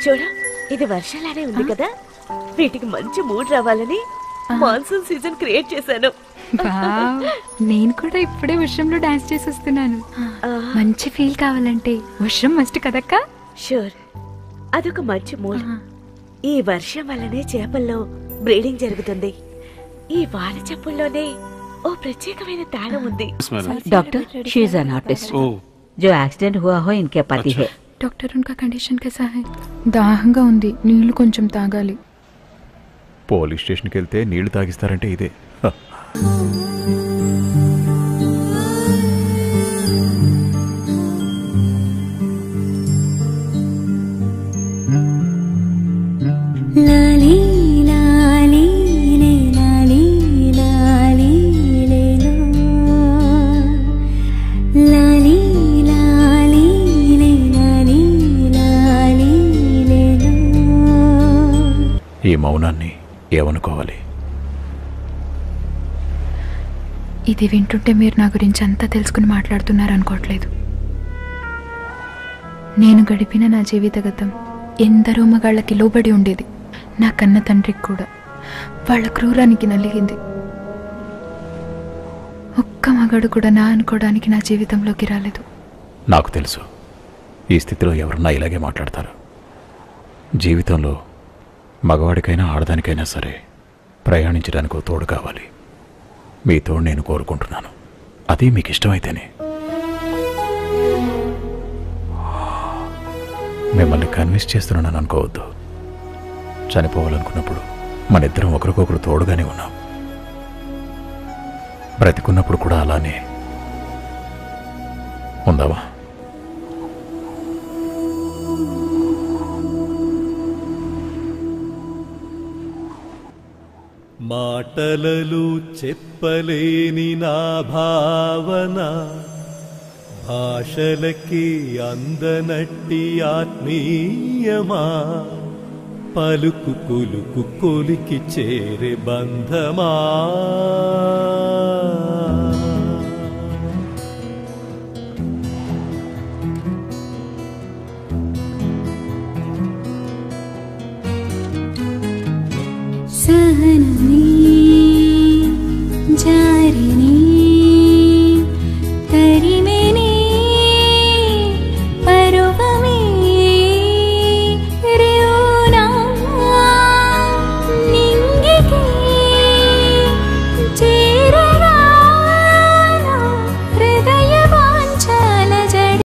చూడు, ఇది వర్షాలానే ఉంది కదా, వీటికి మంచి మూడ్ రావాలని మాన్సూన్ సీజన్ క్రియేట్ చేశాను. నేను కూడా ఇప్పుడే వర్షంలో డాన్స్ చేసి వస్తున్నాను. మంచి ఫీల్ కావాలంటే వర్షం మస్ట్ కదక్క. షూర్, అదొక మంచి మూడ్. ఈ వర్షం వల్లనే చేపల్లో బ్రీడింగ్ జరుగుతుంది. ఈ వాన చెప్పుల్లోనే ఓ ప్రత్యేకమైన తాళం ఉంది. Doctor, she is an artist. जो एक्सीडेंट हुआ हो इनके पति है. డాక్టర్ उनका कंडीशन कैसा है? దాహంగా ఉంది, నీళ్లు కొంచెం తాగాలి. పోలీస్ స్టేషన్కి వెళ్తే నీళ్లు తాగిస్తారంటే ఇదే. ఈ మౌనాన్ని ఏమనుకోవాలి? ఇది వింటుంటే మీరు నా గురించి అంతా తెలుసుకుని మాట్లాడుతున్నారు అనుకోవట్లేదు. నేను గడిపిన నా జీవిత గతం ఎందరో మగాళ్ళకి లోబడి ఉండేది. నా కన్న తండ్రికి కూడా వాళ్ళ క్రూరానికి నలిగింది. ఒక్క మగాడు కూడా నా అనుకోవడానికి నా జీవితంలోకి రాలేదు. నాకు తెలుసు, ఈ స్థితిలో ఎవరన్నా ఇలాగే మాట్లాడతారు. జీవితంలో మగవాడికైనా ఆడదానికైనా సరే ప్రయాణించడానికి తోడు కావాలి. మీ తోడు నేను కోరుకుంటున్నాను. అది మీకు ఇష్టమైతేనే. మిమ్మల్ని కన్విన్స్ చేస్తున్నానని అనుకోవద్దు. చనిపోవాలనుకున్నప్పుడు మన ఇద్దరం ఒకరికొకరు తోడుగానే ఉన్నాం. బ్రతికున్నప్పుడు కూడా అలానే ఉందావా? మాటలలో చెప్పలేని నా భావన, భాషలకి అందనట్టి ఆత్మీయమా, పలుకు కొలుకు కొలికి చేరే బంధమా. सहना